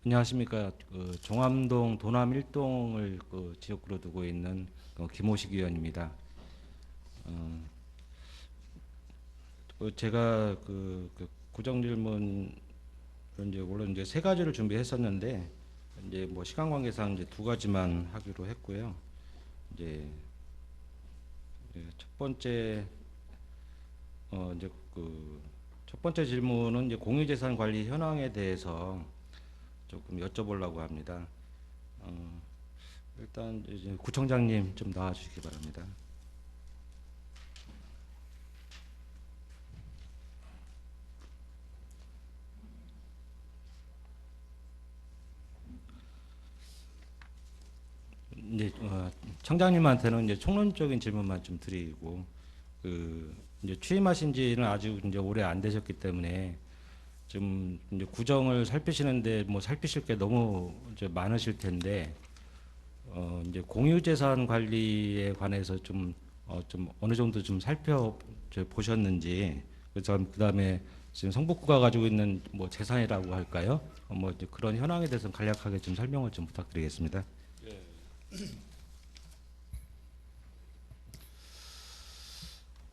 안녕하십니까. 종암동 도남 1동을 지역구로 두고 있는 김호식 의원입니다. 제가 구정 질문 이제 물론 이제 세 가지를 준비했었는데 이제 뭐 시간 관계상 이제 두 가지만 하기로 했고요. 이제 첫 번째 이제 첫 번째 질문은 이제 공유재산 관리 현황에 대해서 조금 여쭤보려고 합니다. 일단 이제 구청장님 좀 나와주시기 바랍니다. 이제 청장님한테는 이제 총론적인 질문만 좀 드리고 이제 취임하신 지는 아주 이제 오래 안 되셨기 때문에 좀 이제 구정을 살피시는데 뭐 살피실 게 너무 이제 많으실 텐데 이제 공유재산 관리에 관해서 좀 어느 정도 좀 보셨는지 그다음에 지금 성북구가 가지고 있는 뭐 재산이라고 할까요? 뭐 이제 그런 현황에 대해서 간략하게 좀 설명을 좀 부탁드리겠습니다.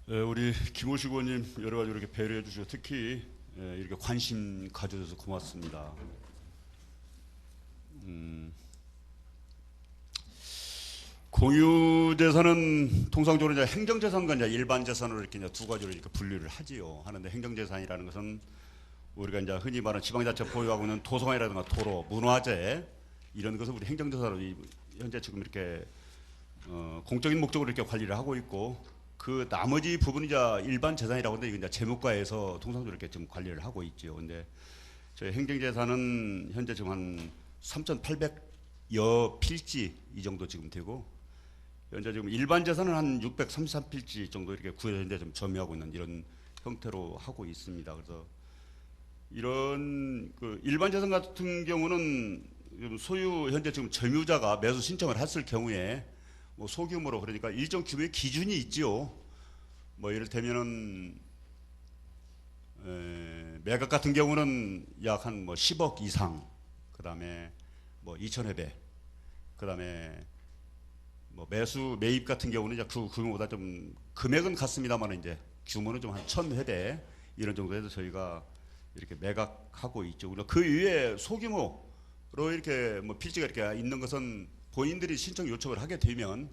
우리 김호식 의원님 여러 가지 이렇게 배려해 주시고 특히 이렇게 관심 가져줘서 고맙습니다. 공유재산은 통상적으로 이제 행정재산과 이제 일반재산으로 이렇게 이제 두 가지로 이렇게 분류를 하지요. 하는데 행정재산이라는 것은 우리가 이제 흔히 말하는 지방자치 보유하고 있는 도서관이라든가 도로, 문화재 이런 것은 우리 행정재산으로 현재 지금 이렇게 공적인 목적으로 이렇게 관리를 하고 있고 그 나머지 부분이 이제 일반 재산이라고 하는데 이건 이제 재무과에서 통상적으로 이렇게 좀 관리를 하고 있죠. 근데 저희 행정재산은 현재 지금 한 3,800여 필지 이 정도 지금 되고 현재 지금 일반 재산은 한 633필지 정도 이렇게 구에서 현재 좀 점유하고 있는 이런 형태로 하고 있습니다. 그래서 이런 그 일반 재산 같은 경우는 소유 현재 지금 점유자가 매수 신청을 했을 경우에 뭐 소규모로 그러니까 일정 규모의 기준이 있지요. 뭐 이를테면은 매각 같은 경우는 약 한 뭐 10억 이상, 그다음에 뭐 2,000회배, 그다음에 뭐 매입 같은 경우는 이제 그 규모보다 좀 금액은 같습니다만 이제 규모는 좀 한 1,000회배 이런 정도에서 저희가 이렇게 매각하고 있죠. 그 이외에 소규모로 이렇게 뭐 필지가 이렇게 있는 것은 본인들이 신청 요청을 하게 되면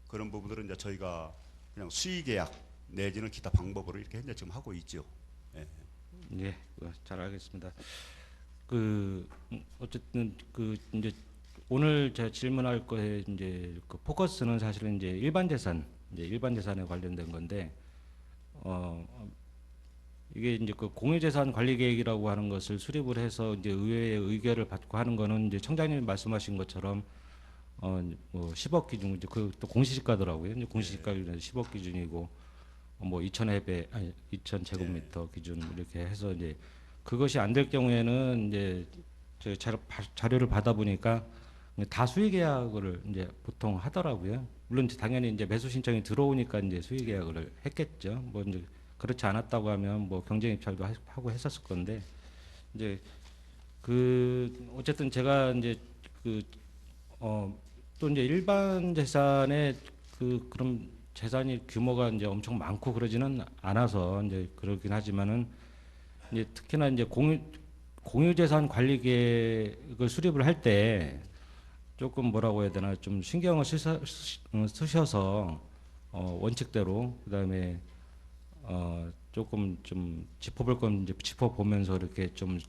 그런 부분들은 이제 저희가 그냥 수의계약 내지는 기타 방법으로 이렇게 현재 지금 하고 있죠. 예. 예, 잘 알겠습니다. 어쨌든 이제 오늘 제가 질문할 거에 이제 포커스는 사실은 이제 일반 재산에 관련된 건데 이게 이제 공유재산 관리 계획이라고 하는 것을 수립을 해서 이제 의회의 의결을 받고 하는 거는 이제 청장님이 말씀하신 것처럼 뭐 10억 기준 이제 또 공시지가더라고요. 이제 공시지가 기준에서 10억 기준이고 뭐 2,000회배 아니 2,000제곱미터 기준 이렇게 해서 이제 그것이 안 될 경우에는 이제 제가 자료를 받아 보니까 다 수의 계약을 이제 보통 하더라고요. 물론 이제 당연히 이제 매수 신청이 들어오니까 이제 수의 계약을 했겠죠. 뭐 이제 그렇지 않았다고 하면 뭐 경쟁 입찰도 하고 했었을 건데 이제 어쨌든 제가 이제 또 이제 일반 재산에 그런 재산이 규모가 이제 엄청 많고 그러지는 않아서 이제 그러긴 하지만은 이제 특히나 이제 공유재산 관리 계획을 수립을 할 때 조금 뭐라고 해야 되나 좀 신경을 쓰셔서 원칙대로 그다음에 조금 좀 짚어볼 건 이제 짚어보면서 이렇게 좀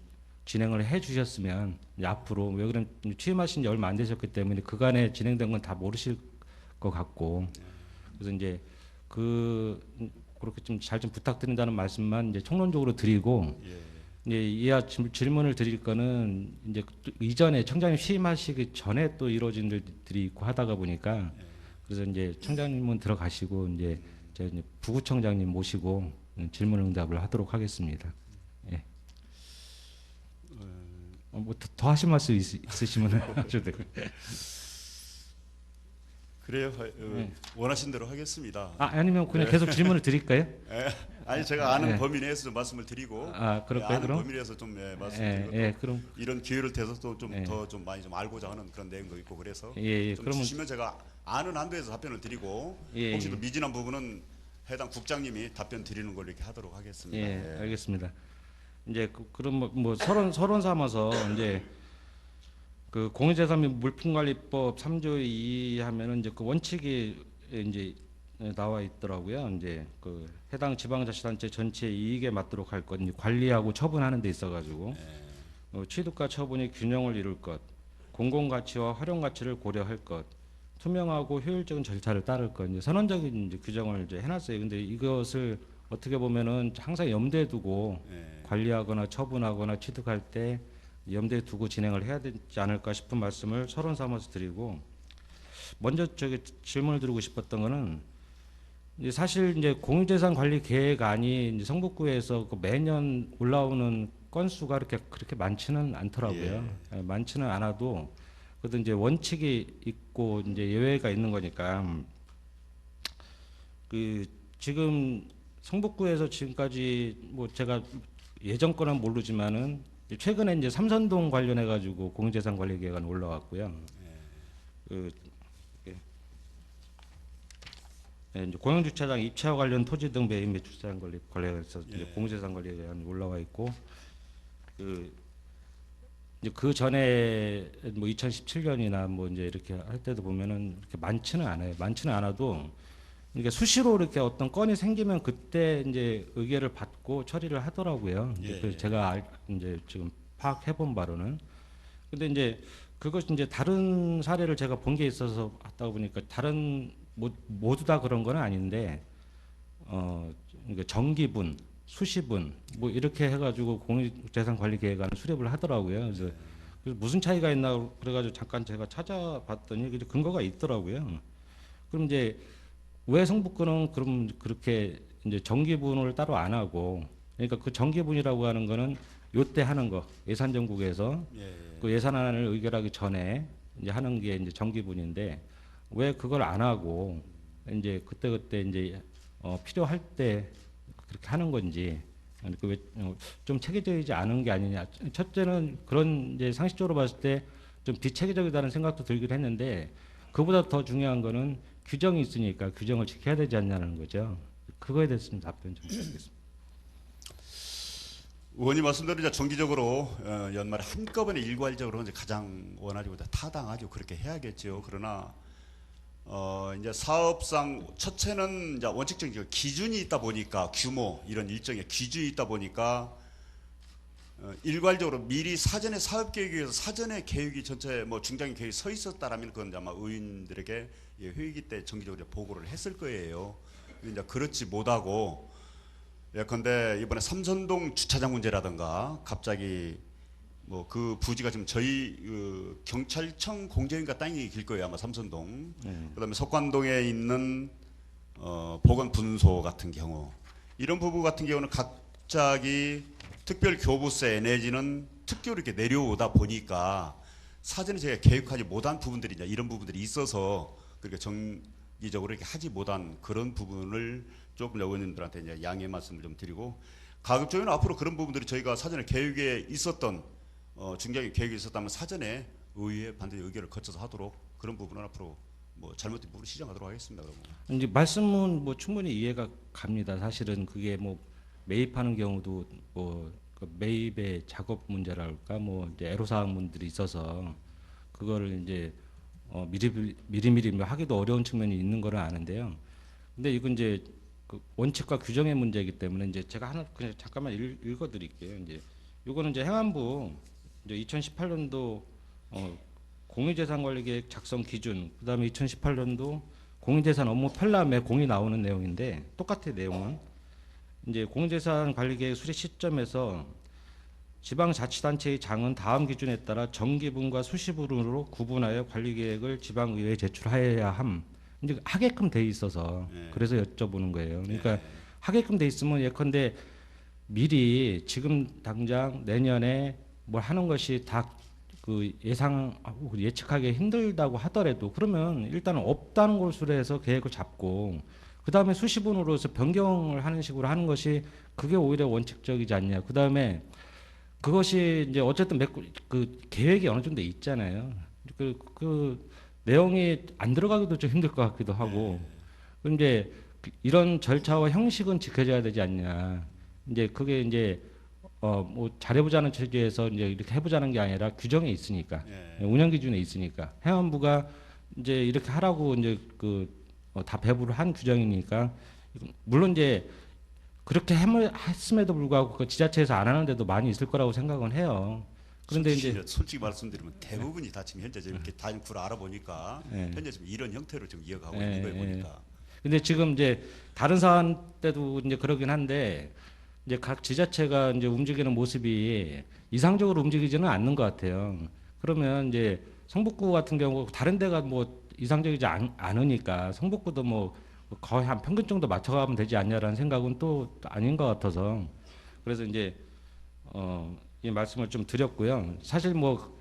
진행을 해 주셨으면 앞으로 왜 그런 취임하신 지 얼마 안 되셨기 때문에 그간에 진행된 건 다 모르실 것 같고 그래서 이제 그렇게 좀 잘 좀 부탁드린다는 말씀만 이제 총론적으로 드리고 이제 이하 질문을 드릴 거는 이제 이전에 청장님 취임하시기 전에 또 이루어진 일들이 있고 하다가 보니까 그래서 이제 청장님은 들어가시고 이제 제가 이제 부구청장님 모시고 질문 응답을 하도록 하겠습니다. 예. 뭐 더 하실 말씀 있으시면 하셔도 되고. 그래요. 네. 원하신 대로 하겠습니다. 아니면 그냥 네. 계속 질문을 드릴까요? 예. 아니 제가 아는 네. 범위 내에서 좀 말씀을 드리고 그럴까요? 아는 그럼? 범위 내에서 좀 말씀드리고 또 그럼 이런 기회를 대서 좀 예. 더 좀 많이 좀 알고자 하는 그런 내용도 있고 그래서 예, 좀 그러면 주시면 제가 아는 한도에서 답변을 드리고 예, 혹시 또 예. 미진한 부분은 해당 국장님이 답변 드리는 걸로 이렇게 하도록 하겠습니다. 예, 알겠습니다. 이제 그럼 뭐 서론 삼아서 이제 그 공유재산 및 물품관리법 3조 2 하면은 이제 그 원칙이 이제 나와 있더라고요. 이제 그 해당 지방자치단체 전체 이익에 맞도록 할 것, 이제 관리하고 처분하는 데 있어가지고 취득과 처분이 균형을 이룰 것, 공공가치와 활용가치를 고려할 것, 투명하고 효율적인 절차를 따를 것, 이제 선언적인 이제 규정을 이제 해놨어요. 근데 이것을 어떻게 보면은 항상 염두에 두고 예. 관리하거나 처분하거나 취득할 때 염두에 두고 진행을 해야 되지 않을까 싶은 말씀을 서론 삼아서 드리고, 먼저 저기 질문을 드리고 싶었던 거는 이제 사실 이제 공유재산 관리 계획안이 이제 성북구에서 그 매년 올라오는 건수가 그렇게 많지는 않더라고요. 많지는 않아도 그래도 이제 원칙이 있고 이제 예외가 있는 거니까 그 지금 성북구에서 지금까지 뭐 제가 예전 거는 모르지만은 최근에 이제 삼선동 관련해 가지고 공유재산 관리 계획안 올라왔고요. 그 이제 공영주차장 입찰 관련 토지 등 매입 및 주차장 관리해서 이제 공유재산 관리 계획안이 올라와 있고, 이제 그 전에 뭐 2017년이나 뭐 이제 이렇게 할 때도 보면은 이렇게 많지는 않아요. 많지는 않아도 이게 수시로 이렇게 어떤 건이 생기면 그때 이제 의결을 받고 처리를 하더라고요. 그래서 제가 이제 지금 파악해 본 바로는. 근데 이제 그것이 이제 다른 사례를 제가 본 게 있어서 하다 보니까 다른 모두 다 그런 건 아닌데 그러니까 정기분, 수시분 뭐 이렇게 해가지고 공유재산관리계획안을 수립을 하더라고요. 그래서 무슨 차이가 있나 그래가지고 잠깐 제가 찾아봤더니 근거가 있더라고요. 그럼 이제 왜 성북구는 그럼 그렇게 이제 정기분을 따로 안 하고, 그러니까 그 정기분이라고 하는 거는 요때 하는 거 예산정국에서 그 예산안을 의결하기 전에 이제 하는 게 이제 정기분인데 왜 그걸 안 하고 이제 그때 이제 필요할 때 그렇게 하는 건지, 좀 체계적이지 않은 게 아니냐. 첫째는 그런 이제 상식적으로 봤을 때 좀 비체계적이다는 생각도 들긴 했는데, 그보다 더 중요한 거는 규정이 있으니까 규정을 지켜야 되지 않냐는 거죠. 그거에 대해서 좀 답변 좀 드리겠습니다. 의원님 말씀대로 이제 정기적으로 연말에 한꺼번에 일괄적으로 이제 가장 원하지고 타당하죠. 그렇게 해야겠죠. 그러나 이제 사업상 첫째는 이제 원칙적인 기준이 있다 보니까 규모 이런 일정의 기준이 있다 보니까 일괄적으로 미리 사전에 사업 계획에 의해서 사전에 계획이 전체 뭐 중장기 계획이 서 있었다라면 그건 아마 의원들에게 회의 때 정기적으로 보고를 했을 거예요. 근데 이제 그렇지 못하고 예컨대 이번에 삼선동 주차장 문제라든가 갑자기 뭐 그 부지가 지금 저희 경찰청 공정인가 땅이 길 거예요 아마 삼선동. 그다음에 석관동에 있는 보건분소 같은 경우 이런 부분 같은 경우는 갑자기 특별교부세 내지는 특교로 이렇게 내려오다 보니까 사전에 제가 계획하지 못한 부분들이 이제 이런 부분들이 있어서 그렇게 정기적으로 이렇게 하지 못한 그런 부분을 조금 의원님들한테 이제 양해 말씀을 좀 드리고, 가급적이면 앞으로 그런 부분들이 저희가 사전에 계획에 있었던 중장기 계획이 있었다면 사전에 의회에 반드시 의결을 거쳐서 하도록 그런 부분은 앞으로 뭐 잘못된 부분을 시정하도록 하겠습니다. 그러면. 이제 말씀은 뭐 충분히 이해가 갑니다. 사실은 그게 뭐 매입하는 경우도 뭐 그 매입의 작업 문제랄까 뭐 이제 애로사항들이 있어서 그거를 이제 미리미리 뭐 하기도 어려운 측면이 있는 거는 아는데요. 근데 이건 이제 그 원칙과 규정의 문제이기 때문에 이제 제가 하나 그냥 잠깐만 읽어드릴게요. 이제 이거는 이제 행안부 이제 2018년도 공유재산관리계획 작성 기준, 그다음에 2018년도 공유재산 업무 편람에 공이 나오는 내용인데 똑같아요. 내용은 이제 공유재산관리계획 수립 시점에서 지방자치단체의 장은 다음 기준에 따라 정기분과 수시분으로 구분하여 관리계획을 지방의회에 제출하여야 함. 이제 하게끔 돼 있어서 그래서 여쭤보는 거예요. 그러니까 하게끔 돼 있으면 예컨대 미리 지금 당장 내년에 뭘 하는 것이 다 그 예상하고 예측하기 힘들다고 하더라도 그러면 일단은 없다는 것으로 해서 계획을 잡고 그 다음에 수시분으로서 변경을 하는 식으로 하는 것이 그게 오히려 원칙적이지 않냐. 그 다음에 그것이 이제 어쨌든 그 계획이 어느 정도 있잖아요. 그 내용이 안 들어가기도 좀 힘들 것 같기도 하고. 근데 이런 절차와 형식은 지켜져야 되지 않냐. 이제 그게 이제 뭐 잘해보자는 취지에서 이제 이렇게 해보자는 게 아니라 규정에 있으니까 운영 기준에 있으니까 행안부가 이제 이렇게 하라고 이제 다 배부를 한 규정이니까 물론 이제 그렇게 했음에도 불구하고 그 지자체에서 안 하는 데도 많이 있을 거라고 생각은 해요. 그런데 이제 솔직히 말씀드리면 대부분이 다 지금 현재 이렇게 다니구를 알아보니까 예. 현재 지금 이런 형태로 지금 이어가고 예, 있는 걸 예. 보니까 근데 지금 이제 다른 사안 때도 이제 그러긴 한데 이제 각 지자체가 이제 움직이는 모습이 이상적으로 움직이지는 않는 것 같아요. 그러면 이제 성북구 같은 경우 다른 데가 뭐 이상적이지 않으니까 성북구도 뭐 거의 한 평균 정도 맞춰가면 되지 않냐라는 생각은 또 아닌 것 같아서 그래서 이제 이 말씀을 좀 드렸고요. 사실 뭐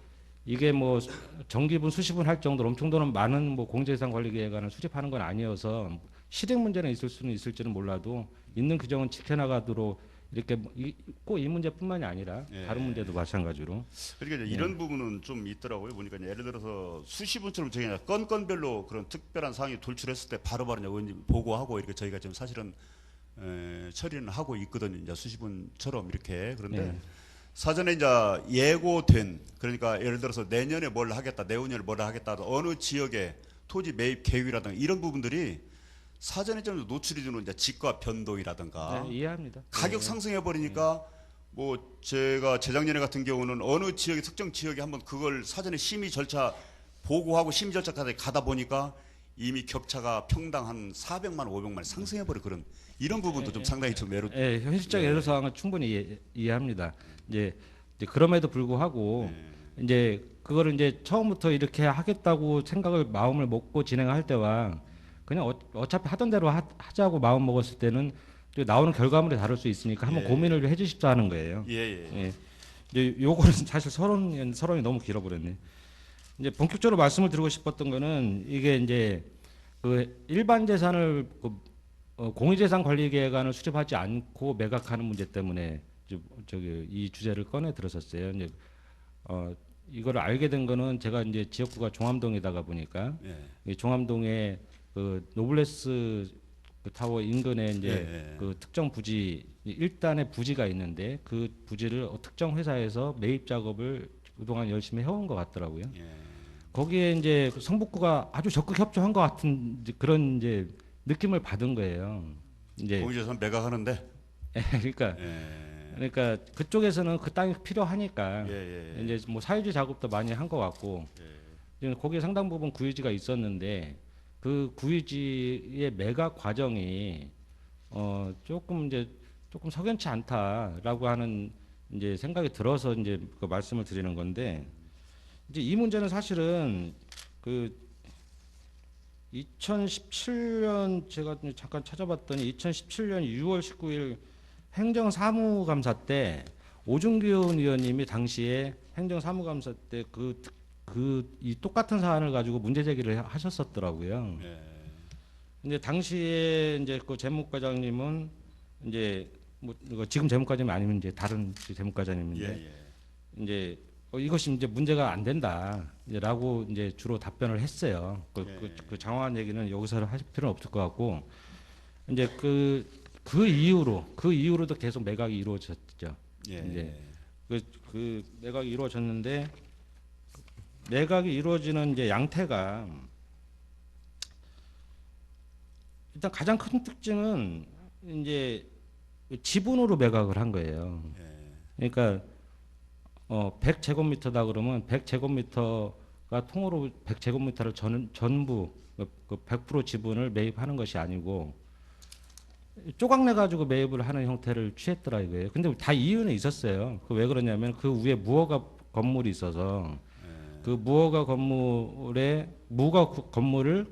이게 뭐 정기분 수시분 할 정도로 엄청 많은 뭐 공제상 관리 계획안을 수립하는 건 아니어서 실행 문제는 있을 수는 있을지는 몰라도 있는 규정은 지켜나가도록 이렇게 꼭 이 문제뿐만이 아니라 예. 다른 문제도 마찬가지로 그러니까 이제 이런 부분은 좀 있더라고요. 보니까 이제 예를 들어서 수시분처럼 저희 건건별로 그런 특별한 사항이 돌출했을 때 바로바로 이제 의원님 보고하고 이렇게 저희가 지금 사실은 처리는 하고 있거든요. 이제 수시분처럼 이렇게 그런데 예. 사전에 이제 예고된 그러니까 예를 들어서 내년에 뭘 하겠다, 내후년에 뭘 하겠다, 어느 지역에 토지 매입 계획이라든가 이런 부분들이 사전에 좀 노출이 되는 이제 지가 변동이라든가 네, 이해합니다. 가격 상승해 버리니까 뭐 제가 재작년에 같은 경우는 어느 지역에 특정 지역에 한번 그걸 사전에 심의 절차 보고하고 심의 절차까지 가다 보니까 이미 격차가 평당 한 400만, 500만 상승해 버려 그런 이런 부분도 좀 상당히 좀 외로. 예, 현실적 애로 사항은 충분히 이해합니다. 이제 그럼에도 불구하고 이제 그거를 이제 처음부터 이렇게 하겠다고 생각을 마음을 먹고 진행할 때와 그냥 어차피 하던 대로 하자고 마음 먹었을 때는 또 나오는 결과물이 다를 수 있으니까 한번 예. 고민을 좀 해주십사 하는 거예요. 예, 예. 예. 이제 요거는 사실 서론이 너무 길어버렸네. 이제 본격적으로 말씀을 드리고 싶었던 거는 이게 이제 그 일반 재산을 공유재산 관리 계획안을 수립하지 않고 매각하는 문제 때문에 저기 이 주제를 꺼내 들었었어요. 이제 이거를 알게 된 거는 제가 이제 지역구가 종암동이다가 보니까 예. 이 종암동에 그 노블레스 그 타워 인근에 이제 예. 그 특정 부지 일단의 부지가 있는데 그 부지를 특정 회사에서 매입 작업을 그동안 열심히 해온 것 같더라고요. 예. 거기에 이제 성북구가 아주 적극 협조한 것 같은 그런 이제 느낌을 받은 거예요. 이제 공유재산 매각하는데. 그러니까 예. 그러니까 그쪽에서는 그 땅이 필요하니까 예. 이제 뭐 사유지 작업도 많이 한 것 같고 예. 거기에 상당 부분 구유지가 있었는데 그 구유지의 매각 과정이 조금 석연치 않다라고 하는 이제 생각이 들어서 이제 그 말씀을 드리는 건데 이제 이 문제는 사실은 그 2017년 제가 잠깐 찾아봤더니 2017년 6월 19일 행정사무감사 때 오준균 의원님이 당시에 행정사무감사 때 이 똑같은 사안을 가지고 문제 제기를 하셨었더라고요. 예. 근데 당시에 이제 그 재무과장님은 이제 뭐 이거 지금 재무과장님 아니면 이제 다른 재무과장님인데 예. 이제 이것이 이제 문제가 안 된다라고 이제 주로 답변을 했어요. 그 장황한 얘기는 여기서 할 필요는 없을 것 같고 이제 그 이후로도 계속 매각이 이루어졌죠. 예. 이제 그 매각이 이루어졌는데 매각이 이루어지는 이제 양태가 일단 가장 큰 특징은 이제 지분으로 매각을 한 거예요. 그러니까 100제곱미터다 그러면 100제곱미터가 통으로 100제곱미터를 전부 그 100% 지분을 매입하는 것이 아니고 쪼각내 가지고 매입을 하는 형태를 취했더라 이거예요. 근데 다 이유는 있었어요. 그 왜 그러냐면 그 위에 무허가 건물이 있어서 그 무허가 건물을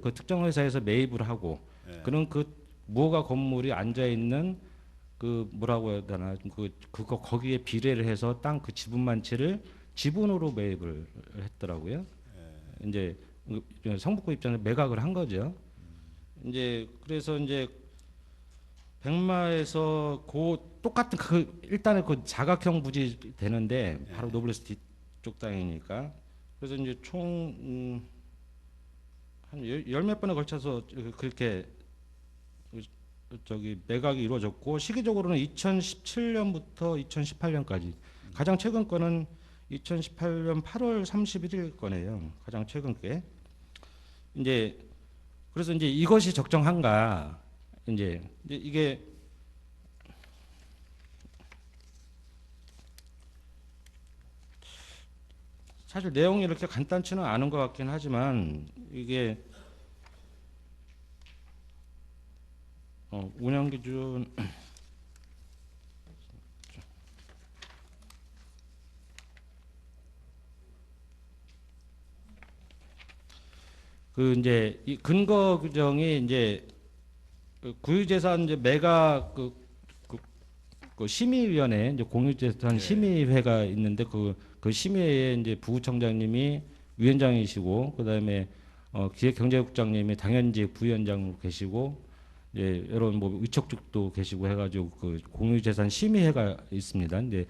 그 특정 회사에서 매입을 하고 그런 그 무허가 건물이 앉아 있는 그 뭐라고 해야 되나 그거 거기에 비례를 해서 땅 그 지분만치를 지분으로 매입을 했더라고요. 이제 성북구 입장에서 매각을 한 거죠. 이제 그래서 이제 백마에서 똑같은 일단은 그 사각형 부지 되는데 바로 노블레스 뒤쪽 땅이니까 그래서 이제 총 한 열 몇 번에 걸쳐서 그렇게 저기 매각이 이루어졌고 시기적으로는 2017년부터 2018년까지 가장 최근 거는 2018년 8월 31일 거네요. 가장 최근 게 이제 그래서 이제 이것이 적정한가 이제 이게 사실 내용이 이렇게 간단치는 않은 것 같긴 하지만 이게 운영 기준 그 이제 이 근거 규정이 이제 그 구유재산 이제 매각 그 심의위원회 이제 공유재산 심의회가 있는데 그 심의회에 이제 부구청장님이 위원장이시고 그다음에 기획경제국장님이 당연직 부위원장 계시고 이제 여러 뭐 위촉직도 계시고 해가지고 그 공유재산 심의회가 있습니다. 근데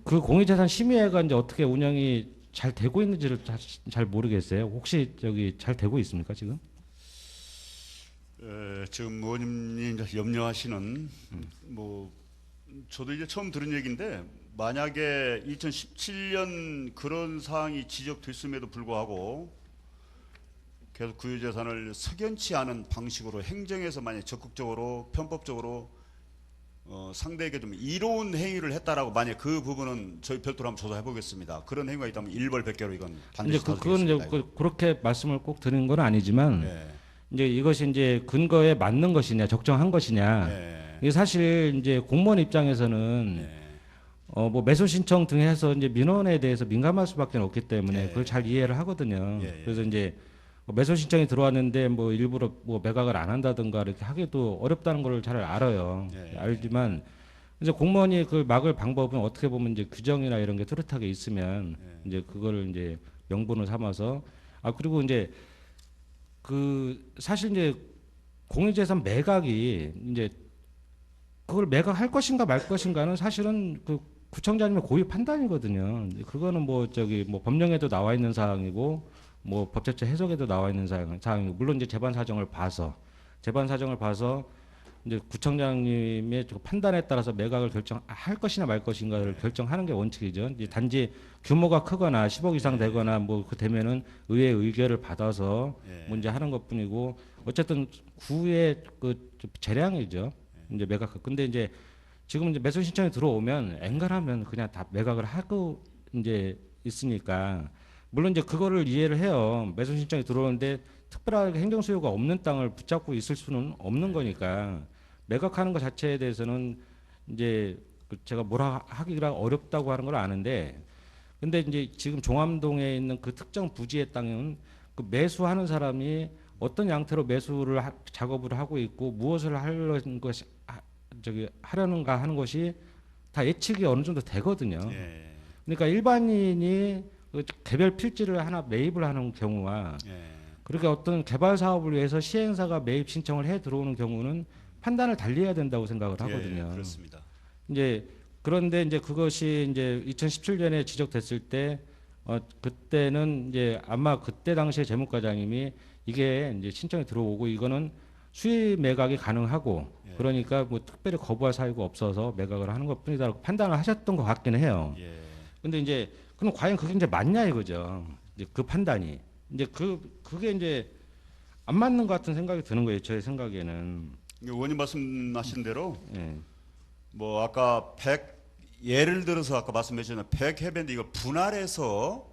그 공유재산 심의회가 이제 어떻게 운영이 잘 되고 있는지를 잘 모르겠어요. 혹시 저기 잘 되고 있습니까 지금? 지금 의원님이 이제 염려하시는 뭐 저도 이제 처음 들은 얘기인데 만약에 2017년 그런 사항이 지적됐음에도 불구하고 계속 구유재산을 석연치 않은 방식으로 행정에서 만약 적극적으로 편법적으로 상대에게 좀 이로운 행위를 했다라고 만약 그 부분은 저희 별도로 한번 조사해 보겠습니다. 그런 행위가 있다면 일벌백계로 이건 반드시 이제 그건 이제 다루겠습니다. 그렇게 말씀을 꼭 드리는 건 아니지만 예. 이제 이것이 이제 근거에 맞는 것이냐 적정한 것이냐 예. 이게 사실 이제 공무원 입장에서는 예. 뭐 매수 신청 등 해서 이제 민원에 대해서 민감할 수밖에 없기 때문에 예. 그걸 잘 이해를 하거든요. 예. 그래서 이제 매수 신청이 들어왔는데 뭐 일부러 뭐 매각을 안 한다든가 이렇게 하기도 어렵다는 걸 잘 알아요. 예. 알지만 이제 공무원이 그걸 막을 방법은 어떻게 보면 이제 규정이나 이런 게 뚜렷하게 있으면 이제 그거를 이제 명분을 삼아서 그리고 이제 그 사실 이제 공유재산 매각이 이제 그걸 매각할 것인가 말 것인가는 사실은 그 구청장님의 고유 판단이거든요. 그거는 뭐 저기 뭐 법령에도 나와 있는 사항이고 뭐 법제처 해석에도 나와 있는 사항이고 물론 이제 재반 사정을 봐서 이제 구청장님의 판단에 따라서 매각을 결정할 것이냐 말 것인가를 결정하는 게 원칙이죠. 이제 단지 규모가 크거나 10억 이상 되거나 뭐 그 되면은 의회의 의결을 받아서 문제 하는 것뿐이고 어쨌든 구의 그 재량이죠. 이제 매각. 근데 이제 지금 이제 매수 신청이 들어오면 엔간하면 그냥 다 매각을 하고 이제 있으니까 물론 이제 그거를 이해를 해요. 매수 신청이 들어오는데 특별하게 행정 수요가 없는 땅을 붙잡고 있을 수는 없는 거니까 매각하는 것 자체에 대해서는 이제 제가 뭐라 하기가 어렵다고 하는 걸 아는데 근데 이제 지금 종암동에 있는 그 특정 부지의 땅은 그 매수하는 사람이 어떤 양태로 매수를 작업을 하고 있고 무엇을 하려는 것이 하려는가 하는 것이 다 예측이 어느 정도 되거든요. 예. 그러니까 일반인이 그 개별 필지를 하나 매입을 하는 경우와 그렇게 어떤 개발 사업을 위해서 시행사가 매입 신청을 해 들어오는 경우는 판단을 달리 해야 된다고 생각을 하거든요. 그렇습니다. 이제 그런데 이제 그것이 이제 2017년에 지적됐을 때 그때는 이제 아마 그때 당시에 재무과장님이 이게 이제 신청이 들어오고 이거는 수의 매각이 가능하고 그러니까 뭐 특별히 거부할 사유가 없어서 매각을 하는 것뿐이다라고 판단을 하셨던 것 같기는 해요. 근데 이제 그럼 과연 그게 이제 맞냐 이거죠. 이제 그 판단이 이제 그게 이제 안 맞는 것 같은 생각이 드는 거예요. 제 생각에는. 의원님 말씀하신 대로 예. 뭐 아까 100 예를 들어서 아까 말씀하셨잖아요. 100해변인데 이걸 분할해서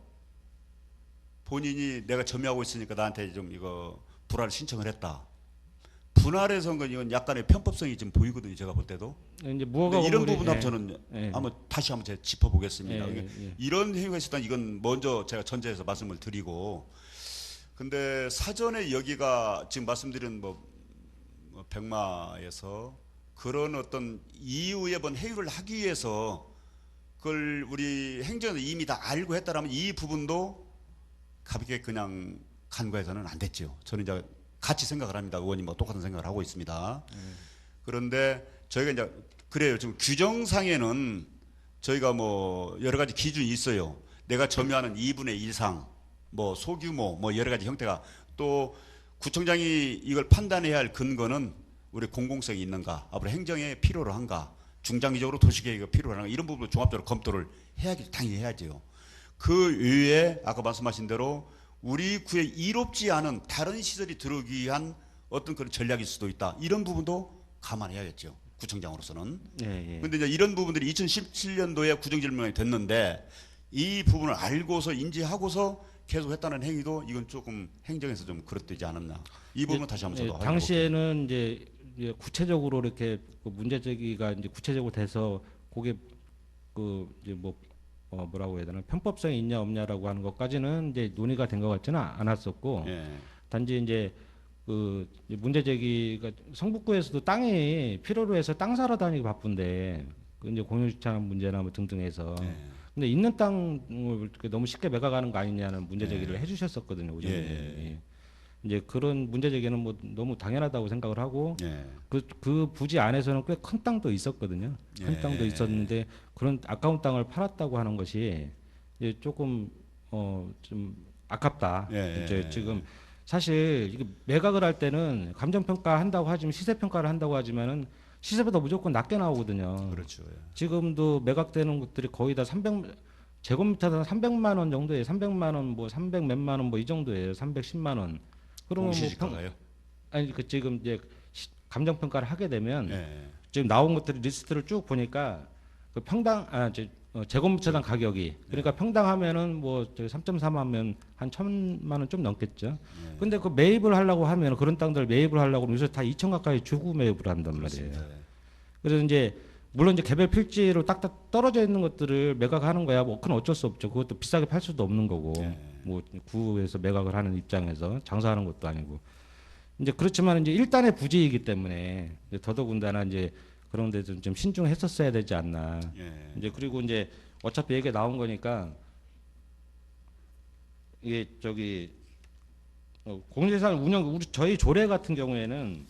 본인이 내가 점유하고 있으니까 나한테 좀 이거 분할 신청을 했다. 분할해서 한 건 이건 약간의 편법성이 좀 보이거든요. 제가 볼 때도. 이제 무허가 이런 건물이, 부분 예. 저는 예. 다시 한번 제가 짚어보겠습니다. 예, 예. 이런 행위가 있었다면 이건 먼저 제가 전제해서 말씀을 드리고 근데 사전에 여기가 지금 말씀드린 뭐 백마에서 그런 어떤 이유의 본 행위를 하기 위해서 그걸 우리 행정에서 이미 다 알고 했다라면 이 부분도 가볍게 그냥 간과해서는 안 됐죠. 저는 이제 같이 생각을 합니다. 의원님과 똑같은 생각을 하고 있습니다. 그런데 저희가 이제 그래요. 지금 규정상에는 저희가 뭐 여러 가지 기준이 있어요. 내가 점유하는 2분의 1 이상, 뭐 소규모, 뭐 여러 가지 형태가 또 구청장이 이걸 판단해야 할 근거는 우리 공공성이 있는가, 앞으로 행정에 필요로 한가, 중장기적으로 도시계획이 필요로 한가 이런 부분을 종합적으로 검토를 해야지 당연히 해야죠. 그 외에 아까 말씀하신 대로 우리 구에 이롭지 않은 다른 시설이 들어오기 위한 어떤 그런 전략일 수도 있다. 이런 부분도 감안해야겠죠. 구청장으로서는. 예. 그런데 이제 이런 부분들이 2017년도에 구정질문이 됐는데 이 부분을 알고서 인지하고서 계속 했다는 행위도 이건 조금 행정에서 좀 그릇되지 않았나. 이 부분은 다시 한번 저도 당시에는 이제 구체적으로 이렇게 그 문제 제기가 이제 구체적으로 돼서 그게 그 이제 뭐라고 해야 되나 편법성이 있냐 없냐라고 하는 것까지는 이제 논의가 된 것 같지는 않았었고 예. 단지 이제 그 문제 제기가 성북구에서도 땅이 필요로 해서 땅 사러 다니기 바쁜데 그 이제 공유주차장 문제나 뭐 등등해서 예. 근데 있는 땅을 이렇게 너무 쉽게 매각하는 거 아니냐는 문제 제기를 예. 해주셨었거든요. 오전에. 예. 이제 그런 문제 제기는 뭐 너무 당연하다고 생각을 하고 예. 그 부지 안에서는 꽤 큰 땅도 있었거든요. 큰 예. 땅도 있었는데 그런 아까운 땅을 팔았다고 하는 것이 이제 조금 좀 아깝다. 예. 이제 지금 사실 이게 매각을 할 때는 감정평가 한다고 하지만 시세평가를 한다고 하지만은 시세보다 무조건 낮게 나오거든요. 그렇죠. 예. 지금도 매각되는 것들이 거의 다 300제곱미터당 300만 원 정도예요. 300만 원, 뭐 300 몇만 원 뭐 이 정도예요. 310만 원. 그러면 공시지가가요? 아니 그 지금 이제 감정평가를 하게 되면 예. 지금 나온 것들이 리스트를 쭉 보니까 그 평당 제곱미터당 가격이 그러니까 평당 하면은 뭐 저기 3.3 하면 한 1,000만 원 좀 넘겠죠. 근데 그 매입을 하려고 하면 그런 땅들 매입을 하려고 그러면 요새 다 2천 가까이 주고 매입을 한단 말이에요. 그렇습니다. 그래서 이제 물론 이제 개별 필지로 딱딱 떨어져 있는 것들을 매각하는 거야 뭐 그건 어쩔 수 없죠. 그것도 비싸게 팔 수도 없는 거고 뭐 구에서 매각을 하는 입장에서 장사하는 것도 아니고 이제 그렇지만 이제 일단의 부지이기 때문에 이제 더더군다나 이제 그런 데도 좀 신중했었어야 되지 않나. 예. 이제 그리고 이제 어차피 얘기 나온 거니까 이게 저기 공유재산 운영 저희 조례 같은 경우에는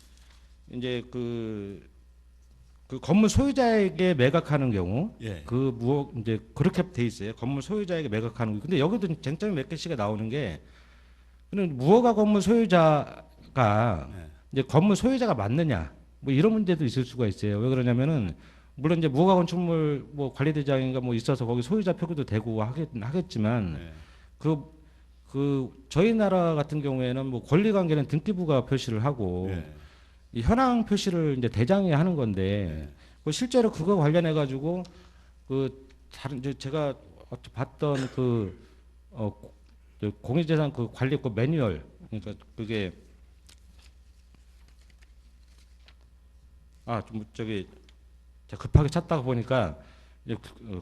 이제 그 건물 소유자에게 매각하는 경우 예. 이제 그렇게 돼 있어요. 건물 소유자에게 매각하는 거. 근데 여기도 쟁점이 몇 개씩가 나오는 게 그는 무허가 건물 소유자가 예. 이제 건물 소유자가 맞느냐 뭐 이런 문제도 있을 수가 있어요. 왜 그러냐면은 물론 이제 무허가 건축물 뭐 관리대장인가 뭐 있어서 거기 소유자 표기도 되고 하겠지만 예. 저희 나라 같은 경우에는 뭐 권리관계는 등기부가 표시를 하고 예. 이 현황 표시를 이제 대장이 하는 건데 그 실제로 그거 관련해 가지고 그 다른 이제 제가 봤던 공유재산 그 관리 그 매뉴얼 그러니까 그게 좀 저기 제가 급하게 찾다가 보니까 이제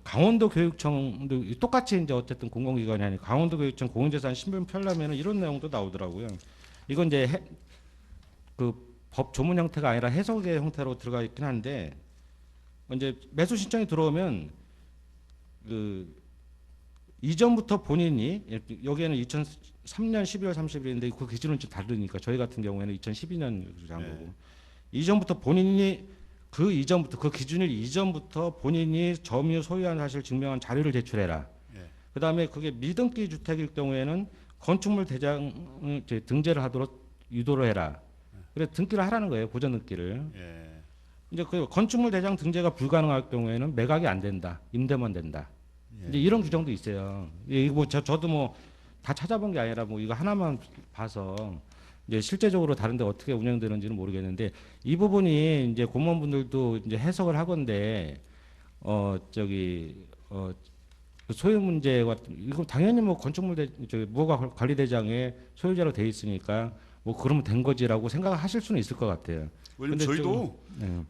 강원도 교육청도 똑같이 이제 어쨌든 공공기관이 아니고 강원도 교육청 공유재산 신분 펴려면은 이런 내용도 나오더라고요. 이건 이제 그 법 조문 형태가 아니라 해석의 형태로 들어가 있긴 한데 이제 매수 신청이 들어오면 그 이전부터 본인이 여기에는 2003년 12월 30일인데 그 기준은 좀 다르니까 저희 같은 경우에는 2012년 한 거고 이전부터 본인이 그 기준일 이전부터 본인이 점유 소유한 사실을 증명한 자료를 제출해라. 그다음에 그게 미등기 주택일 경우에는 건축물 대장 등재를 하도록 유도를 해라. 그래 등기를 하라는 거예요. 보전 등기를. 예. 이제 그 건축물 대장 등재가 불가능할 경우에는 매각이 안 된다. 임대만 된다. 이제 이런 규정도 있어요. 이거 뭐 저도 뭐 다 찾아본 게 아니라 뭐 이거 하나만 봐서 이제 실제적으로 다른데 어떻게 운영되는지는 모르겠는데 이 부분이 이제 공무원분들도 이제 해석을 하건데 그 소유 문제와 이거 당연히 뭐 건축물 무허가 관리대장의 소유자로 돼 있으니까 뭐 그러면 된 거지라고 생각하실 수는 있을 것 같아요. 왜냐면 저희도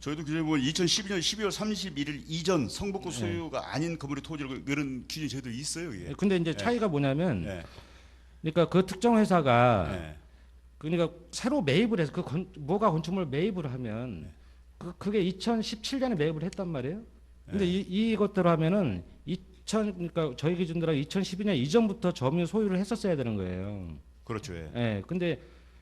규정이 뭐 2012년 12월 31일 이전 성북구 소유가 아닌 건물의 토지를 이런 기준이 저희도 있어요. 이게. 근데 이제 차이가 뭐냐면 그러니까 그 특정 회사가 그러니까 새로 매입을 해서 무허가 건축물 매입을 하면 그게 2017년에 매입을 했단 말이에요. 근데 이것대로 하면은 그러니까 저희 기준대로 2012년 이전부터 점유 소유를 했었어야 되는 거예요. 그렇죠. 예. 예. 근데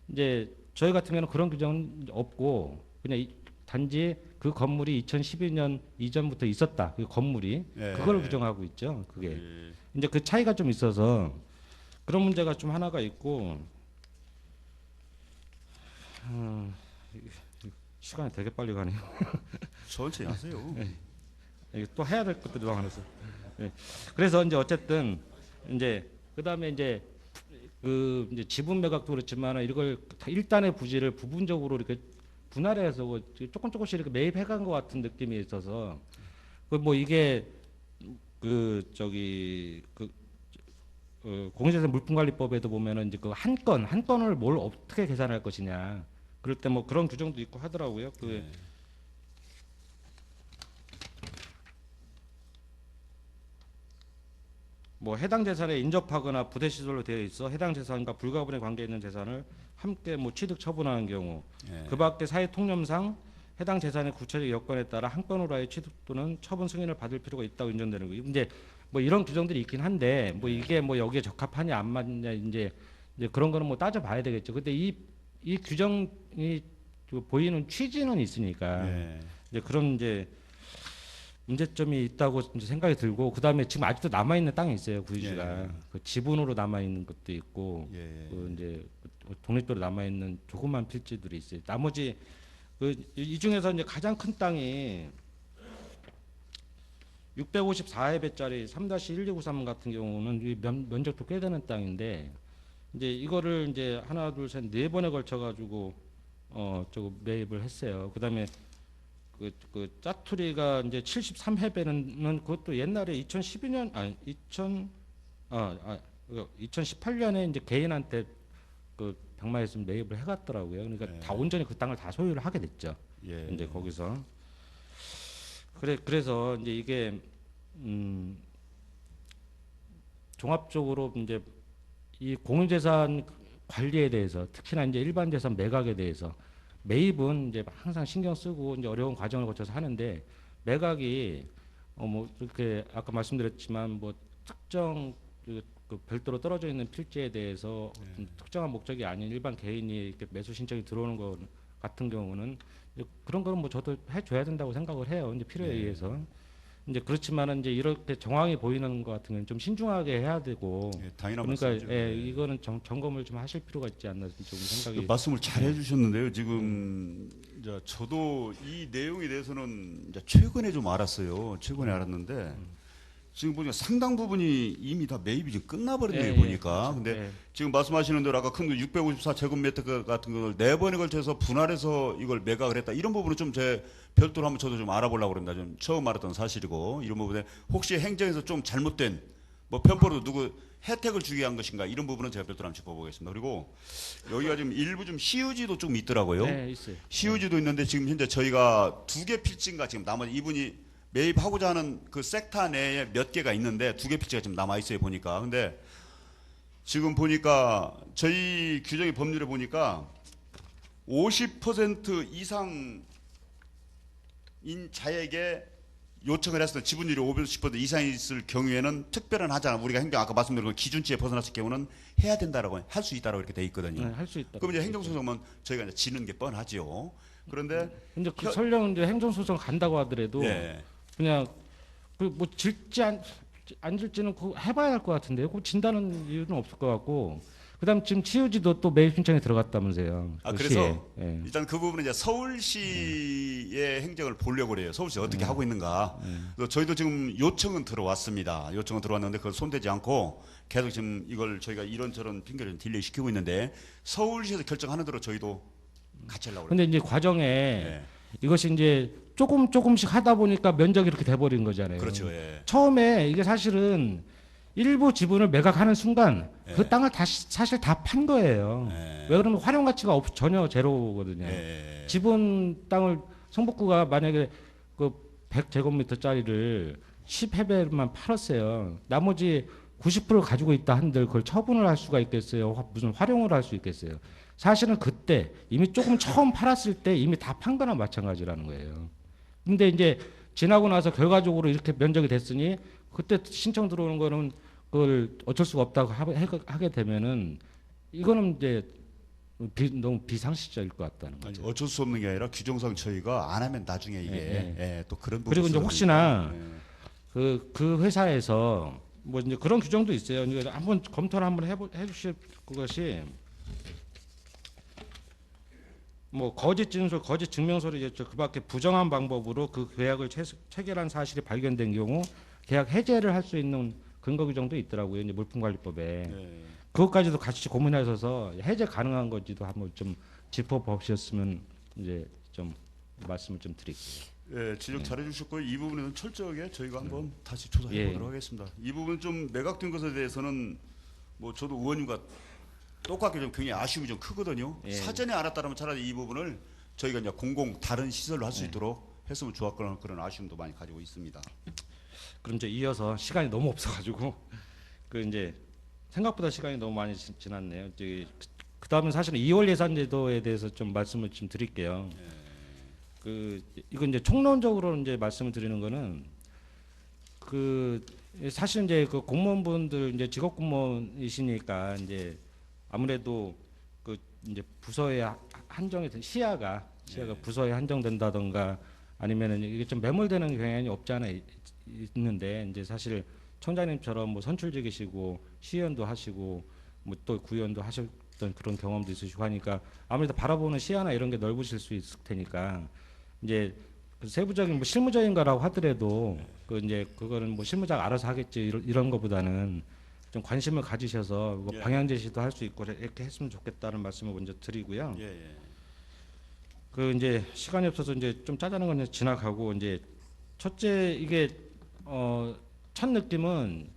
이제 저희 같은 경우는 그런 규정은 없고 그냥 단지 그 건물이 2012년 이전부터 있었다. 그 건물이 예. 그걸 규정하고 있죠. 그게 예. 이제 그 차이가 좀 있어서 그런 문제가 좀 하나가 있고 시간이 되게 빨리 가네요. 천천히 하세요. 이게 또 해야 될 것들이 많아서. 예. 그래서 이제 어쨌든 이제 그다음에 이제 그 이제 지분 매각도 그렇지만 이걸 다 일단의 부지를 부분적으로 이렇게 분할해서 뭐 조금 조금씩 이렇게 매입해간 것 같은 느낌이 있어서 그 뭐 이게 그 저기 그 공유재산 물품관리법에도 보면은 이제 그 한 건을 뭘 어떻게 계산할 것이냐 그럴 때 뭐 그런 규정도 있고 하더라고요. 그 예. 뭐 해당 재산에 인접하거나 부대 시설로 되어 있어 해당 재산과 불가분의 관계 있는 재산을 함께 뭐 취득 처분하는 경우 예. 그밖에 사회 통념상 해당 재산의 구체적 여건에 따라 한 건으로 하여 취득 또는 처분 승인을 받을 필요가 있다고 인정되는 거예요. 이제 뭐 이런 규정들이 있긴 한데 뭐 이게 뭐 여기에 적합하냐 안 맞냐 이제 그런 거는 뭐 따져봐야 되겠죠. 근데 이 규정이 그 보이는 취지는 있으니까 예. 이제 그런 이제 문제점이 있다고 이제 생각이 들고 그다음에 지금 아직도 남아 있는 땅이 있어요. 구유지가 예. 그 지분으로 남아 있는 것도 있고 예. 그 이제 독립도로 남아 있는 조그만 필지들이 있어요. 나머지 이 중에서 이제 가장 큰 땅이 654해배짜리 3-1293 같은 경우는 이 면적도 꽤 되는 땅인데 이제 이거를 이제 하나 둘 셋 네 번에 걸쳐 가지고 저거 매입을 했어요. 그다음에 그 짜투리가 이제 73해배는 그것도 옛날에 2012년 아니 2018년에 이제 개인한테 그 백마에서 매입을 해갔더라고요. 그러니까 예. 다 온전히 그 땅을 다 소유를 하게 됐죠. 예. 이제 거기서 그래서 이제 이게 종합적으로 이제 이 공유재산 관리에 대해서 특히나 이제 일반 재산 매각에 대해서 매입은 이제 항상 신경 쓰고 이제 어려운 과정을 거쳐서 하는데 매각이 뭐 이렇게 아까 말씀드렸지만 뭐 특정 그 별도로 떨어져 있는 필지에 대해서 어떤 특정한 목적이 아닌 일반 개인이 이렇게 매수 신청이 들어오는 것 같은 경우는 이제 그런 거는 뭐 저도 해줘야 된다고 생각을 해요. 이제 필요에 의해서 이제 그렇지만은 이제 이렇게 정황이 보이는 것 같은 경우는 좀 신중하게 해야 되고 예. 당연한 그러니까 말씀이죠. 예, 예. 이거는 점검을 좀 하실 필요가 있지 않나 좀 생각이. 말씀을 잘 해주셨는데요. 지금 이제 저도 이 내용에 대해서는 이제 최근에 좀 알았어요. 최근에 알았는데 지금 보니까 상당 부분이 이미 다 매입이 지금 끝나버렸네요. 예, 보니까. 그렇죠. 근데 예. 지금 말씀하시는 대로 아까 큰 거 654제곱미터 같은 걸 네 번에 걸쳐서 분할해서 이걸 매각을 했다. 이런 부분은 좀 제 별도로 한번 저도 좀 알아보려고 그럽니다. 좀 처음 알았던 사실이고 이런 부분에 혹시 행정에서 좀 잘못된 뭐 편포로 누구 혜택을 주기 위한 것인가 이런 부분은 제가 별도로 한번 짚어보겠습니다. 그리고 여기가 지금 일부 좀 시유지도 좀 있더라고요. 네, 있어요. 시유지도 있는데 지금 현재 저희가 2개 필지인가 지금 나머지 이분이 매입하고자 하는 그 섹터 내에 몇 개가 있는데 2개 필지가 지금 남아 있어요 보니까. 근데 지금 보니까 저희 규정의 법률에 보니까 50% 이상인 자에게 요청을 했을 때 지분율이 50% 이상 있을 경우에는 특별한 하자는 우리가 행정 아까 말씀드린 그 기준치에 벗어났을 경우는 해야 된다라고 할 수 있다라고 이렇게 돼 있거든요. 네, 할 수 있다. 그럼 이제 행정소송은 저희가 이제 지는 게 뻔하지요. 그런데 근데 그 설령 이제 행정소송 간다고 하더라도 예. 그냥 그 뭐 질지 안 질지는 그거 해봐야 할 것 같은데요. 그 진다는 이유는 없을 것 같고. 그다음 지금 치유지도 또 매입 신청이 들어갔다면서요. 아 그 그래서 시에. 예. 일단 그 부분은 이제 서울시의 행정을 보려고 그래요. 서울시 어떻게 하고 있는가. 그래서 저희도 지금 요청은 들어왔습니다. 요청은 들어왔는데 그걸 손대지 않고 계속 지금 이걸 저희가 이런저런 핑계를 좀 딜레이 시키고 있는데 서울시에서 결정하는 대로 저희도 같이 하려고 그래요. 근데 이제 과정에 예. 이것이 이제 조금씩 하다 보니까 면적이 이렇게 돼버린 거잖아요. 그렇죠. 예. 처음에 이게 사실은 일부 지분을 매각하는 순간 그 예. 땅을 다시 사실 다 판 거예요. 예. 왜 그러면 활용 가치가 전혀 제로거든요. 예. 지분 땅을 성북구가 만약에 그 100제곱미터짜리를 10해배만 팔았어요. 나머지 90%를 가지고 있다 한들 그걸 처분을 할 수가 있겠어요? 무슨 활용을 할 수 있겠어요? 사실은 그때 이미 조금 처음 팔았을 때 이미 다 판 거나 마찬가지라는 거예요. 근데 이제 지나고 나서 결과적으로 이렇게 면적이 됐으니 그때 신청 들어오는 거는 그걸 어쩔 수가 없다고 하게 되면은 이거는 이제 너무 비상식적일 것 같다는 아니, 거죠. 어쩔 수 없는 게 아니라 규정상 저희가 안 하면 나중에 이게 예, 또 그런 부분이 그리고 이제 혹시나 있으니까. 그 회사에서 뭐 이제 그런 규정도 있어요. 이제 한번 검토를 한번 해주실 것이 뭐 거짓 진술, 거짓 증명서를 이제 그밖에 부정한 방법으로 그 계약을 체결한 사실이 발견된 경우 계약 해제를 할 수 있는 근거 규정도 있더라고요. 이제 물품관리법에 예. 그것까지도 같이 고민하셔서 해제 가능한 건지도 한번 좀 짚어보셨으면 이제 좀 말씀을 좀 드릴게요. 예, 지적 잘해주셨고 이 부분에는 철저하게 저희가 한번 다시 조사해 예. 보도록 하겠습니다. 이 부분 좀 매각된 것에 대해서는 뭐 저도 의원님과 똑같게 좀 굉장히 아쉬움이 좀 크거든요. 예. 사전에 알았다면 차라리 이 부분을 저희가 이제 공공 다른 시설로 할 수 있도록 했으면 좋았거나 그런 아쉬움도 많이 가지고 있습니다. 그럼 이제 이어서 시간이 너무 없어가지고 그 이제 생각보다 시간이 너무 많이 지났네요. 그 다음은 사실은 2월 예산제도에 대해서 좀 말씀을 좀 드릴게요. 그 이건 이제 총론적으로 이제 말씀을 드리는 거는 그 사실 이제 그 공무원분들 이제 직업 공무원이시니까 이제 아무래도 그 이제 부서에 한정이 시야가 부서에 한정된다던가 아니면은 이게 좀 매몰되는 경향이 없지 않아 있는데 이제 사실 총장님처럼 뭐 선출직이시고 시의원도 하시고 뭐 또 구의원도 하셨던 그런 경험도 있으시고 하니까 아무래도 바라보는 시야나 이런 게 넓으실 수 있을 테니까 이제 그 세부적인 뭐 실무적인 거라고 하더라도 그 이제 그거는 뭐 실무자가 알아서 하겠지 이런 거보다는 좀 관심을 가지셔서 뭐 예. 방향 제시도 할 수 있고 이렇게 했으면 좋겠다는 말씀을 먼저 드리고요. 예, 예. 그 이제 시간이 없어서 이제 좀 짜자는 건 이제 지나가고 이제 첫째 이게 첫 느낌은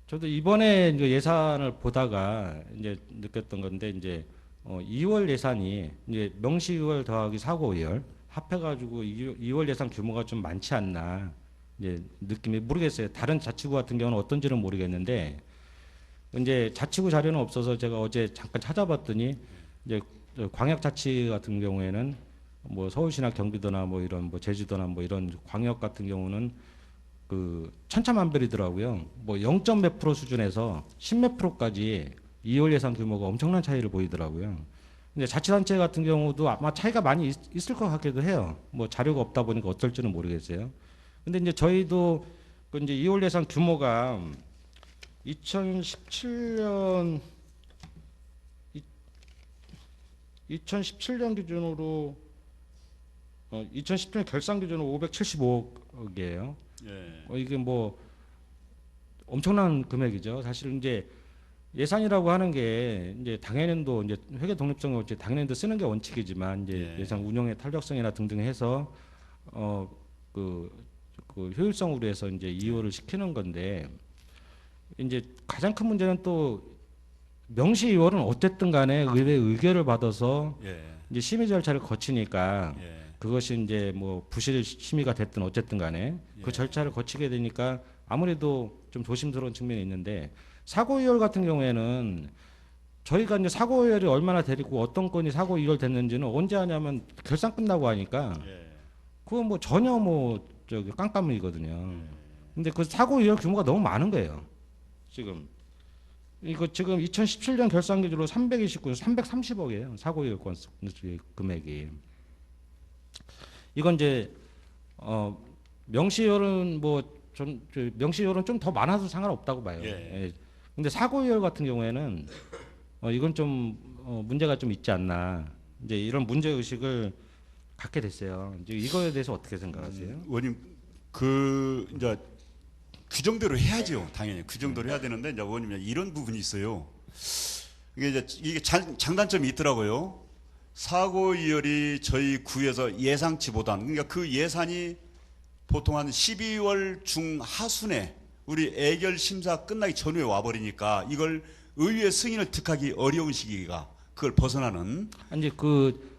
저도 이번에 이제 예산을 보다가 이제 느꼈던 건데 이제 2월 예산이 이제 명시 2월 더하기 사고 2월 합해가지고 2월 예산 규모가 좀 많지 않나 이제 느낌이 모르겠어요. 다른 자치구 같은 경우는 어떤지는 모르겠는데 이제 자치구 자료는 없어서 제가 어제 잠깐 찾아봤더니 이제 광역자치 같은 경우에는 뭐 서울시나 경기도나 뭐 이런 뭐 제주도나 뭐 이런 광역 같은 경우는 그 천차만별이더라고요. 뭐 0.몇 프로 수준에서 10몇 프로까지 2월 예산 규모가 엄청난 차이를 보이더라고요. 근데 자치단체 같은 경우도 아마 차이가 많이 있을 것 같기도 해요. 뭐 자료가 없다 보니까 어떨지는 모르겠어요. 근데 이제 저희도 그 이제 2월 예산 규모가 2017년 기준으로 2017년 결산 기준으로 575억이에요. 예. 이게 뭐 엄청난 금액이죠. 사실 이제 예산이라고 하는 게 이제 당연도 이제 회계 독립성이 없이 당연도 쓰는 게 원칙이지만 이제 예. 예산 운영의 탄력성이나 등등 해서 그 효율성으로 해서 이제 이용을 시키는 건데 이제 가장 큰 문제는 또 명시 2월은 어쨌든 간에 의회 의결을 받아서 예. 이제 심의 절차를 거치니까 예. 그것이 이제 뭐 부실 심의가 됐든 어쨌든 간에 예. 그 절차를 거치게 되니까 아무래도 좀 조심스러운 측면이 있는데 사고 이월 같은 경우에는 저희가 이제 사고 이월이 얼마나 되리고 어떤 건이 사고 이월 됐는지는 언제 하냐면 결산 끝나고 하니까 예. 그건 뭐 전혀 뭐 저기 깜깜이거든요. 근데 그 사고 이월 규모가 너무 많은 거예요. 지금 이거 지금 2017년 결산 기준으로 330억이에요. 사고 이월 건 금액이. 이건 이제 명시열은 명시열은 좀 더 많아도 상관없다고 봐요. 예. 예. 근데 사고열 같은 경우에는 이건 좀 문제가 좀 있지 않나. 이제 이런 문제 의식을 갖게 됐어요. 이제 이거에 대해서 어떻게 생각하세요? 의원님 그 이제 규정대로 해야죠. 당연히 규정대로 해야 되는데 이제 의원님 이런 부분이 있어요. 이게 장단점이 있더라고요. 사고 이열이 저희 구에서 예상치보단 그러니까 그 예산이 보통 한 12월 중하순에 우리 애결 심사 끝나기 전후에 와버리니까 이걸 의회 승인을 득하기 어려운 시기가 그걸 벗어나는 이제 그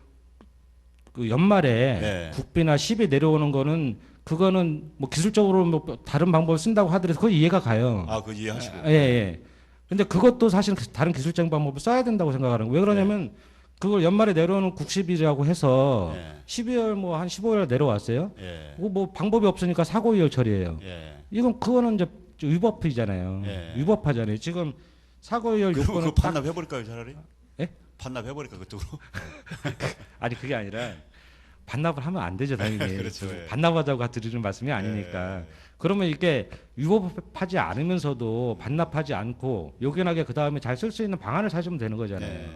연말에 네. 국비나 시비 내려오는 거는 그거는 뭐 기술적으로 뭐 다른 방법을 쓴다고 하더라도 그거 이해가 가요. 그 이해하시고 예, 예. 근데 그것도 사실 다른 기술적인 방법을 써야 된다고 생각하는 거예요. 왜 그러냐면 그걸 연말에 내려오는 국시비라고 해서 예. 12월 뭐 한 15일 내려왔어요. 예. 뭐 방법이 없으니까 사고 이월 처리해요. 예. 이건 그거는 이제 좀 위법이잖아요. 예. 위법하잖아요. 지금 사고이율 그럼 요건은 그 반납해버릴까요, 차라리? 예? 반납해버릴까 그쪽으로? 아니 그게 아니라 반납을 하면 안 되죠 당연히. 그렇죠, 예. 반납하자고 드리는 말씀이 아니니까. 예. 그러면 이게 위법하지 않으면서도 반납하지 않고 요긴하게 그 다음에 잘 쓸 수 있는 방안을 찾으면 되는 거잖아요. 예.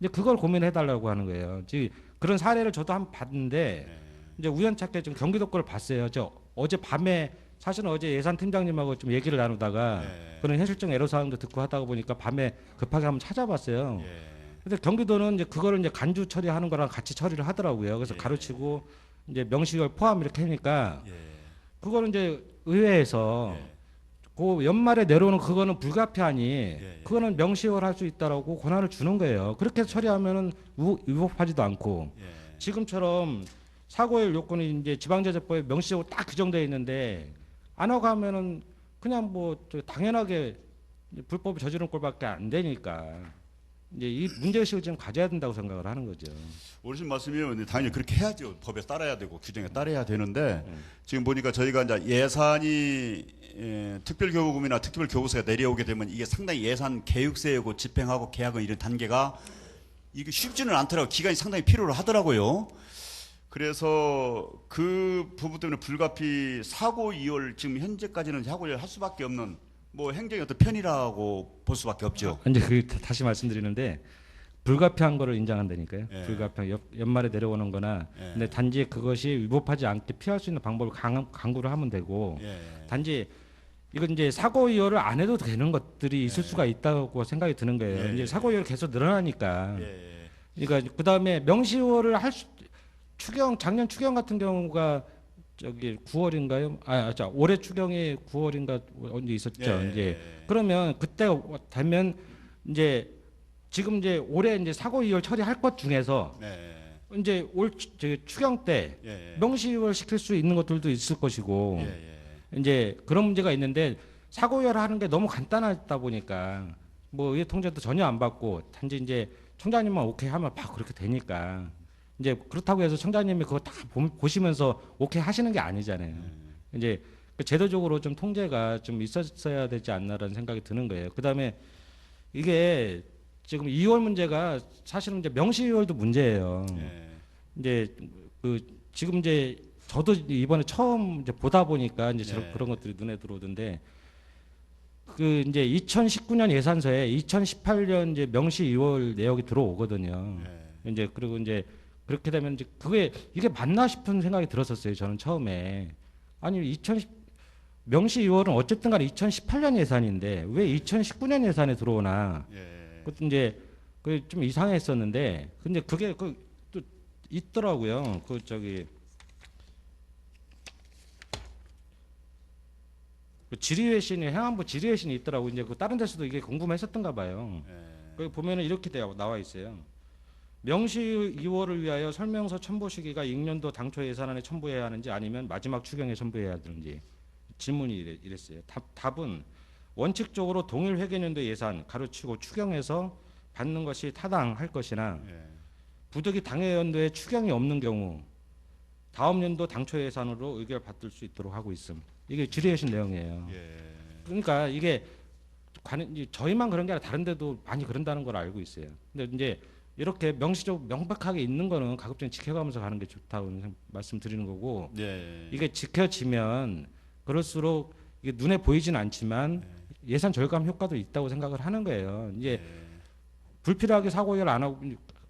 이제 그걸 고민해달라고 하는 거예요. 지금 그런 사례를 저도 한번 봤는데 예. 이제 우연찮게 좀 경기도 거를 봤어요. 저 어제 밤에 사실은 어제 예산팀장님하고 좀 얘기를 나누다가 예. 그런 현실적 애로사항도 듣고 하다가 보니까 밤에 급하게 한번 찾아봤어요. 예. 근데 경기도는 이제 그거를 이제 간주 처리하는 거랑 같이 처리를 하더라고요. 그래서 예. 가로치고 이제 명시월 포함 이렇게 하니까 예. 그거는 이제 의회에서 예. 그 연말에 내려오는 그거는 불가피하니 예. 그거는 명시월 할 수 있다라고 권한을 주는 거예요. 그렇게 처리하면은 위법하지도 않고 예. 지금처럼 사고일 요건이 이제 지방자재법에 명시적으로 딱 규정되어 있는데 안 하고 하면은 그냥 뭐 당연하게 불법을 저지른 꼴밖에 안 되니까 이제 이 문제의식을 좀 가져야 된다고 생각을 하는 거죠. 어르신 말씀이면 당연히 그렇게 해야죠. 법에 따라야 되고 규정에 따라야 되는데 지금 보니까 저희가 이제 예산이 특별교부금이나 특별교부세가 내려오게 되면 이게 상당히 예산 계획세고 집행하고 계약은 이런 단계가 이게 쉽지는 않더라고요. 기간이 상당히 필요로 하더라고요. 그래서 그 부분 때문에 불가피 사고 이월 지금 현재까지는 사고 이월 할 수밖에 없는 뭐 행정의 어떤 편이라고 볼 수밖에 없죠. 이제 그 다시 말씀드리는데 불가피한 거를 인정한다니까요. 예. 불가피한 연말에 내려오는 거나 예. 근데 단지 그것이 위법하지 않게 피할 수 있는 방법을 강구를 하면 되고 예. 단지 이건 이제 사고 이월을 안 해도 되는 것들이 있을 예. 수가 있다고 생각이 드는 거예요. 예. 이제 사고 이월이 계속 늘어나니까 예. 그러니까 그다음에 명시월을 작년 추경 같은 경우가 저기 9월인가요? 올해 추경이 9월인가 언제 있었죠. 예. 이제 그러면 그때 되면 이제 지금 이제 올해 이제 사고 이월 처리할 것 중에서 예. 이제 추경 때 예. 명시월 시킬 수 있는 것들도 있을 것이고 예. 이제 그런 문제가 있는데 사고 이월 하는 게 너무 간단하다 보니까 뭐 의회 통제도 전혀 안 받고 단지 이제 총장님만 오케이 하면 막 그렇게 되니까 이제 그렇다고 해서 청장님이 그거 다 보시면서 오케이 하시는 게 아니잖아요. 이제 그 제도적으로 좀 통제가 좀 있었어야 되지 않나라는 생각이 드는 거예요. 그다음에 이게 지금 2월 문제가 사실은 이제 명시 2월도 문제예요. 예. 이제 그 지금 이제 저도 이번에 처음 이제 보다 보니까 이제 네. 그런 것들이 눈에 들어오던데 그 이제 2019년 예산서에 2018년 이제 명시 2월 내역이 들어오거든요. 예. 이제 그리고 이제 그렇게 되면 이제 이게 맞나 싶은 생각이 들었었어요. 저는 처음에 아니 2010 명시 2월은 어쨌든 간에 2018년 예산인데 왜 2019년 예산에 들어오나? 예. 그것도 이제 그 좀 이상했었는데 근데 그게 그 또 있더라고요. 그 저기 그 지리회신이 행안부 지리회신이 있더라고. 이제 그 다른 데서도 이게 궁금했었던가 봐요. 예. 거기 보면은 이렇게 나와 있어요. 명시 2월을 위하여 설명서 첨부 시기가 익년도 당초 예산안에 첨부해야 하는지 아니면 마지막 추경에 첨부해야 하는지 질문이 이랬어요. 답은 원칙적으로 동일 회계년도 예산 가로치고 추경해서 받는 것이 타당할 것이나 예. 부득이 당해 연도에 추경이 없는 경우 다음 연도 당초 예산으로 의결 받을 수 있도록 하고 있음. 이게 질의하신 내용이에요. 예. 그러니까 이게 저희만 그런 게 아니라 다른 데도 많이 그런다는 걸 알고 있어요. 근데 이제 이렇게 명백하게 있는 거는 가급적 지켜가면서 가는 게 좋다고 말씀드리는 거고 예. 이게 지켜지면 그럴수록 이게 눈에 보이진 않지만 예산 절감 효과도 있다고 생각을 하는 거예요. 이제 불필요하게 사고 이월 안 하고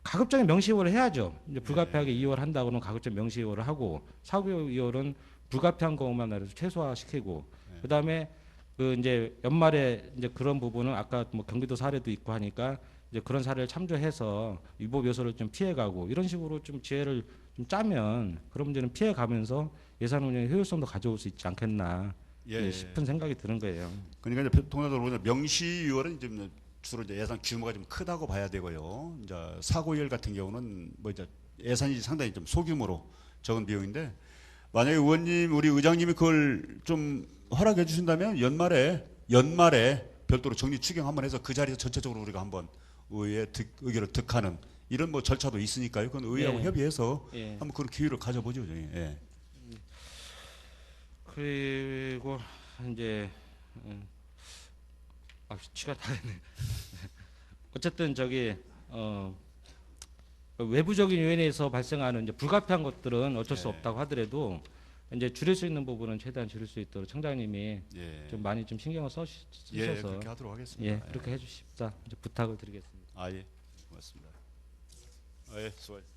가급적인 명시 이월을 해야죠. 이제 불가피하게 이월 한다고는 가급적 명시 이월을 하고 사고 이월은 불가피한 것만 최소화시키고 그다음에 그 이제 연말에 이제 그런 부분은 아까 뭐 경기도 사례도 있고 하니까 이제 그런 사례를 참조해서 위법 요소를 좀 피해가고 이런 식으로 좀 지혜를 좀 짜면 그런 문제는 피해가면서 예산 운영의 효율성도 가져올 수 있지 않겠나 예. 싶은 생각이 드는 거예요. 그러니까 이제 통상적으로 명시유월은 이제 주로 이제 예산 규모가 좀 크다고 봐야 되고요. 이제 사고이월 같은 경우는 뭐 이제 예산이 상당히 좀 소규모로 적은 비용인데 만약에 의원님 우리 의장님이 그걸 좀 허락해 주신다면 연말에 별도로 정리 추경 한번 해서 그 자리에서 전체적으로 우리가 한번 의회 의결을 득하는 이런 뭐 절차도 있으니까요. 그건 의회하고 예. 협의해서 예. 한번 그런 기회를 가져보죠. 저희. 예. 그리고 이제 시간 다 됐네. 어쨌든 외부적인 요인에서 발생하는 이제 불가피한 것들은 어쩔 수 예. 없다고 하더라도 이제 줄일 수 있는 부분은 최대한 줄일 수 있도록 청장님이 예. 좀 많이 좀 신경을 예, 쓰셔서 그렇게 하도록 하겠습니다. 예, 그렇게 해주십사 이제 부탁을 드리겠습니다. 아, 예. 고맙습니다. 예, 수고하셨습니다.